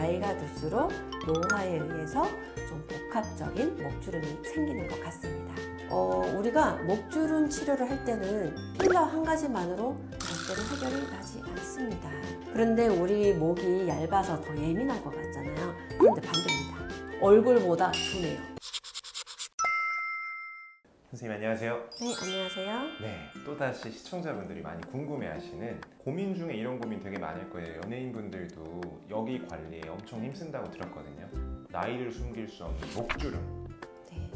나이가 들수록 노화에 의해서 좀 복합적인 목주름이 생기는 것 같습니다. 우리가 목주름 치료를 할 때는 필러 한 가지만으로 절대로 해결이 나지 않습니다. 그런데 우리 목이 얇아서 더 예민할 것 같잖아요. 그런데 반대입니다. 얼굴보다 둔해요. 선생님 안녕하세요. 네, 안녕하세요. 네, 또다시 시청자분들이 많이 궁금해하시는 고민 중에 이런 고민 되게 많을 거예요. 연예인분들도 여기 관리에 엄청 힘쓴다고 들었거든요. 나이를 숨길 수 없는 목주름.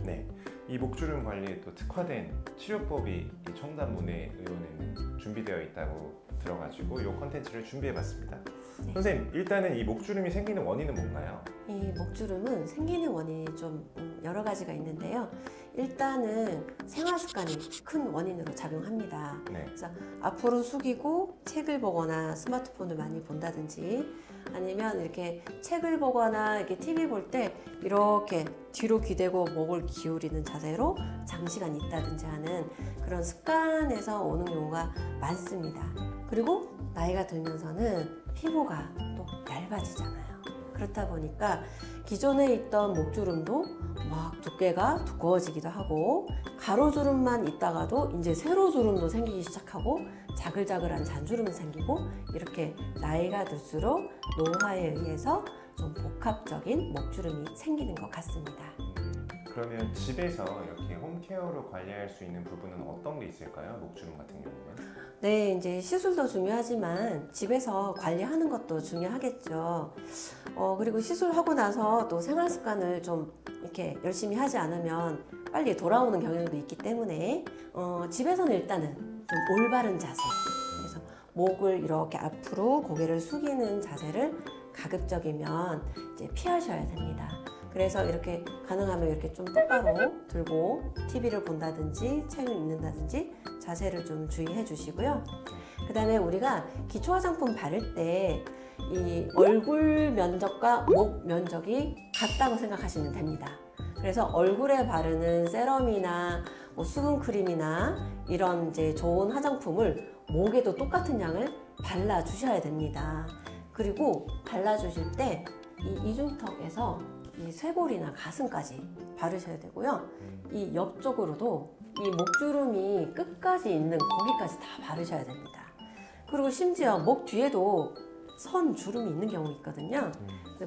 네, 이 목주름 관리에 또 특화된 치료법이 이 청담문예의원에는 준비되어 있다고 들어가지고 이 컨텐츠를 준비해봤습니다. 네. 선생님, 일단은 이 목주름이 생기는 원인은 뭔가요? 이 목주름은 생기는 원인이 좀 여러 가지가 있는데요. 일단은 생활 습관이 큰 원인으로 작용합니다. 네. 그래서 앞으로 숙이고 책을 보거나 스마트폰을 많이 본다든지, 아니면 이렇게 책을 보거나 이렇게 TV 볼 때 이렇게 뒤로 기대고 목을 기울이는 자세로 장시간 있다든지 하는 그런 습관에서 오는 경우가 많습니다. 그리고 나이가 들면서는 피부가 또 얇아지잖아요. 그렇다 보니까 기존에 있던 목주름도 막 두께가 두꺼워지기도 하고, 가로주름만 있다가도 이제 세로주름도 생기기 시작하고, 자글자글한 잔주름이 생기고, 이렇게 나이가 들수록 노화에 의해서 좀 복합적인 목주름이 생기는 것 같습니다. 그러면 집에서 이렇게 홈케어로 관리할 수 있는 부분은 어떤 게 있을까요? 목주름 같은 경우는? 네, 이제 시술도 중요하지만 집에서 관리하는 것도 중요하겠죠. 그리고 시술하고 나서 또 생활 습관을 좀 이렇게 열심히 하지 않으면 빨리 돌아오는 경향도 있기 때문에 집에서는 일단은 좀 올바른 자세, 그래서 목을 이렇게 앞으로 고개를 숙이는 자세를 가급적이면 이제 피하셔야 됩니다. 그래서 이렇게 가능하면 이렇게 좀 똑바로 들고 TV를 본다든지 책을 읽는다든지 자세를 좀 주의해 주시고요. 그 다음에 우리가 기초 화장품 바를 때 이 얼굴 면적과 목 면적이 같다고 생각하시면 됩니다. 그래서 얼굴에 바르는 세럼이나 뭐 수분 크림이나 이런 이제 좋은 화장품을 목에도 똑같은 양을 발라 주셔야 됩니다. 그리고 발라 주실 때 이 이중턱에서 이 쇄골이나 가슴까지 바르셔야 되고요. 이 옆쪽으로도 이 목주름이 끝까지 있는 거기까지 다 바르셔야 됩니다. 그리고 심지어 목 뒤에도 선 주름이 있는 경우 있거든요.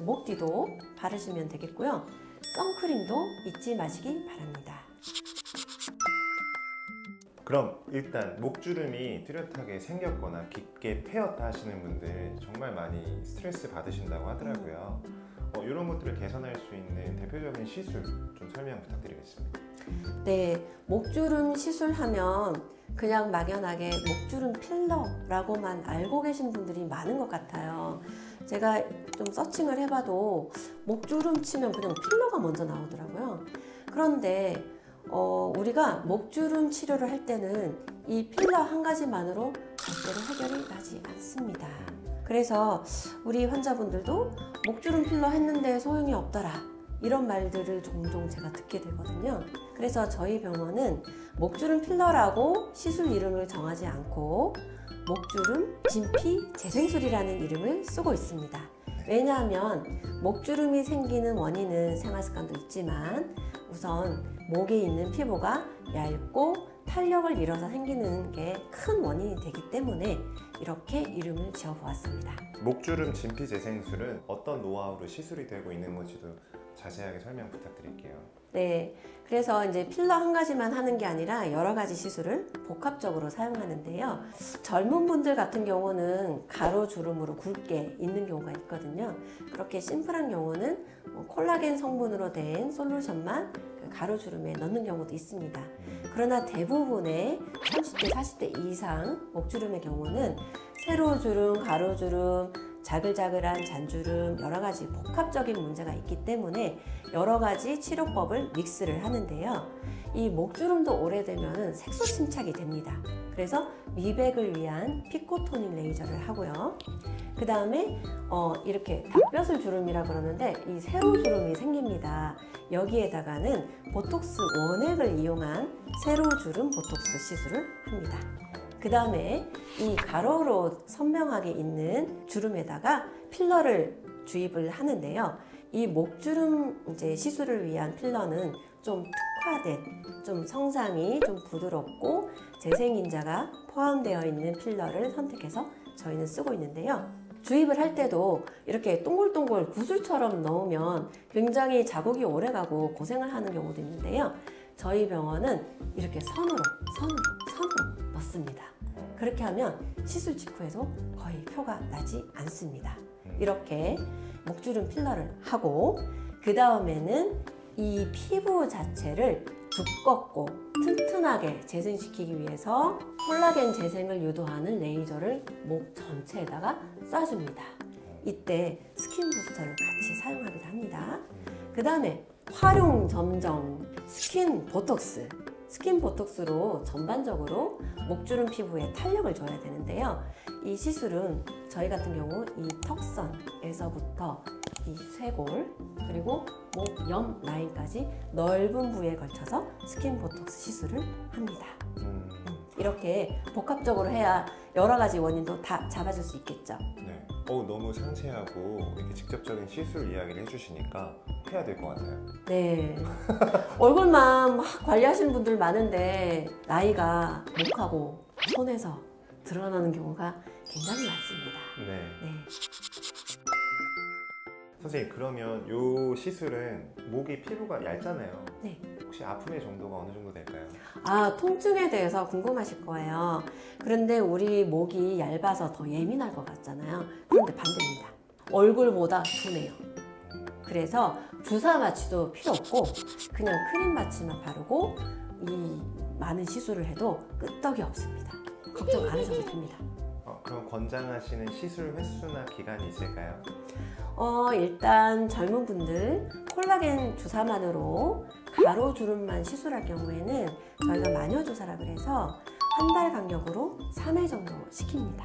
목 뒤도 바르시면 되겠고요. 선크림도 잊지 마시기 바랍니다. 그럼 일단 목주름이 뚜렷하게 생겼거나 깊게 패였다 하시는 분들 정말 많이 스트레스 받으신다고 하더라고요. 이런 것들을 개선할 수 있는 대표적인 시술 좀 설명 부탁드리겠습니다. 네, 목주름 시술하면 그냥 막연하게 목주름 필러라고만 알고 계신 분들이 많은 것 같아요. 제가 좀 서칭을 해봐도 목주름 치면 그냥 필러가 먼저 나오더라고요. 그런데 우리가 목주름 치료를 할 때는 이 필러 한 가지만으로 절대로 해결이 나지 않습니다. 그래서 우리 환자분들도 목주름 필러 했는데 소용이 없더라, 이런 말들을 종종 제가 듣게 되거든요. 그래서 저희 병원은 목주름 필러라고 시술 이름을 정하지 않고 목주름 진피 재생술이라는 이름을 쓰고 있습니다. 왜냐하면 목주름이 생기는 원인은 생활습관도 있지만 우선 목에 있는 피부가 얇고 탄력을 잃어서 생기는 게 큰 원인이 되기 때문에 이렇게 이름을 지어보았습니다. 목주름 진피 재생술은 어떤 노하우로 시술이 되고 있는 건지도 자세하게 설명 부탁드릴게요. 네, 그래서 이제 필러 한 가지만 하는 게 아니라 여러 가지 시술을 복합적으로 사용하는데요. 젊은 분들 같은 경우는 가로주름으로 굵게 있는 경우가 있거든요. 그렇게 심플한 경우는 콜라겐 성분으로 된 솔루션만 가로주름에 넣는 경우도 있습니다. 그러나 대부분의 30대, 40대 이상 목주름의 경우는 세로주름, 가로주름, 자글자글한 잔주름, 여러 가지 복합적인 문제가 있기 때문에 여러 가지 치료법을 믹스를 하는데요. 이 목주름도 오래되면 색소 침착이 됩니다. 그래서 미백을 위한 피코토닉 레이저를 하고요. 그 다음에 이렇게 닭벼슬 주름이라 그러는데 이 세로주름이 생깁니다. 여기에다가는 보톡스 원액을 이용한 세로주름 보톡스 시술을 합니다. 그 다음에 이 가로로 선명하게 있는 주름에다가 필러를 주입을 하는데요. 이 목주름 이제 시술을 위한 필러는 좀 특화된, 좀 성상이 좀 부드럽고 재생인자가 포함되어 있는 필러를 선택해서 저희는 쓰고 있는데요. 주입을 할 때도 이렇게 동글동글 구슬처럼 넣으면 굉장히 자국이 오래가고 고생을 하는 경우도 있는데요. 저희 병원은 이렇게 선으로 넣습니다. 그렇게 하면 시술 직후에도 거의 표가 나지 않습니다. 이렇게 목주름 필러를 하고 그 다음에는 이 피부 자체를 두껍고 튼튼하게 재생시키기 위해서 콜라겐 재생을 유도하는 레이저를 목 전체에다가 쏴줍니다. 이때 스킨 부스터를 같이 사용하기도 합니다. 그 다음에 활용 점정 스킨 보톡스. 스킨 보톡스로 전반적으로 목주름 피부에 탄력을 줘야 되는데요. 이 시술은 저희 같은 경우 이 턱선에서부터 이 쇄골 그리고 목 옆 라인까지 넓은 부위에 걸쳐서 스킨 보톡스 시술을 합니다. 이렇게 복합적으로 해야 여러 가지 원인도 다 잡아줄 수 있겠죠. 네. 너무 상세하고 이렇게 직접적인 시술 이야기를 해주시니까 해야 될 것 같아요. 네. 얼굴만 막 관리하시는 분들 많은데 나이가 목하고 손에서 드러나는 경우가 굉장히 많습니다. 네. 네. 선생님, 그러면 이 시술은 목이 피부가 얇잖아요. 네. 혹시 아픔의 정도가 어느 정도 될까요? 통증에 대해서 궁금하실 거예요. 그런데 우리 목이 얇아서 더 예민할 것 같잖아요. 그런데 반대입니다. 얼굴보다 둔해요. 그래서 주사 마취도 필요 없고 그냥 크림 마취만 바르고 이 많은 시술을 해도 끄떡이 없습니다. 걱정 안 하셔도 됩니다. 그럼 권장하시는 시술 횟수나 기간이 있을까요? 일단 젊은 분들 콜라겐 주사만으로 가로주름만 시술할 경우에는 저희가 마녀주사라 그래서 한 달 간격으로 3회 정도 시킵니다.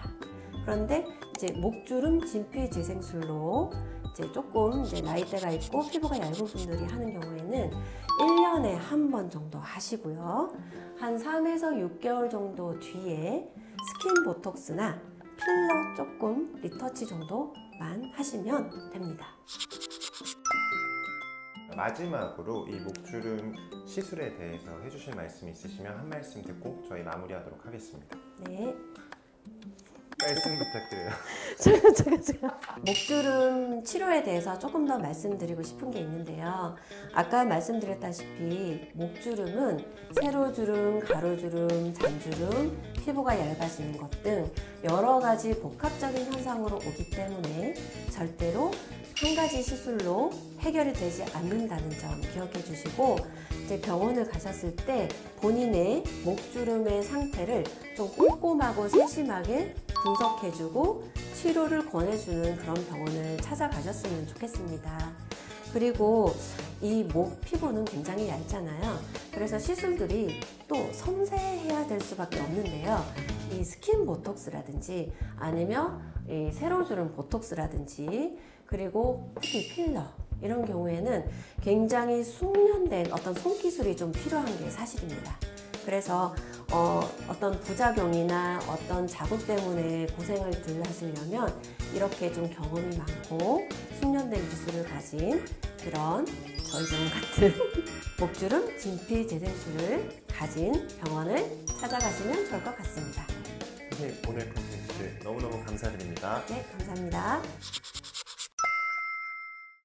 그런데 이제 목주름 진피재생술로 이제 조금 이제 나이대가 있고 피부가 얇은 분들이 하는 경우에는 1년에 한 번 정도 하시고요. 한 3에서 6개월 정도 뒤에 스킨 보톡스나 필러 조금 리터치 정도만 하시면 됩니다. 마지막으로 이 목주름 시술에 대해서 해주실 말씀 있으시면 한 말씀 듣고 저희 마무리하도록 하겠습니다. 네. 말씀 부탁드려요. 제가 목주름 치료에 대해서 조금 더 말씀드리고 싶은 게 있는데요. 아까 말씀드렸다시피 목주름은 세로주름, 가로주름, 잔주름, 피부가 얇아지는 것 등 여러 가지 복합적인 현상으로 오기 때문에 절대로 한 가지 시술로 해결이 되지 않는다는 점 기억해 주시고 이제 병원을 가셨을 때 본인의 목주름의 상태를 좀 꼼꼼하고 세심하게 분석해주고 치료를 권해주는 그런 병원을 찾아가셨으면 좋겠습니다. 그리고 이 목 피부는 굉장히 얇잖아요. 그래서 시술들이 또 섬세해야 될 수밖에 없는데요. 이 스킨 보톡스라든지 아니면 이 세로주름 보톡스라든지 그리고 특히 필러 이런 경우에는 굉장히 숙련된 어떤 손기술이 좀 필요한 게 사실입니다. 그래서 어떤 부작용이나 어떤 자국 때문에 고생을 덜 하시려면 이렇게 좀 경험이 많고 숙련된 기술을 가진 그런 저희 병원 같은 목주름 진피재생술을 가진 병원을 찾아가시면 좋을 것 같습니다. 선생님, 오늘 컨텐츠 너무너무 감사드립니다. 네, 감사합니다.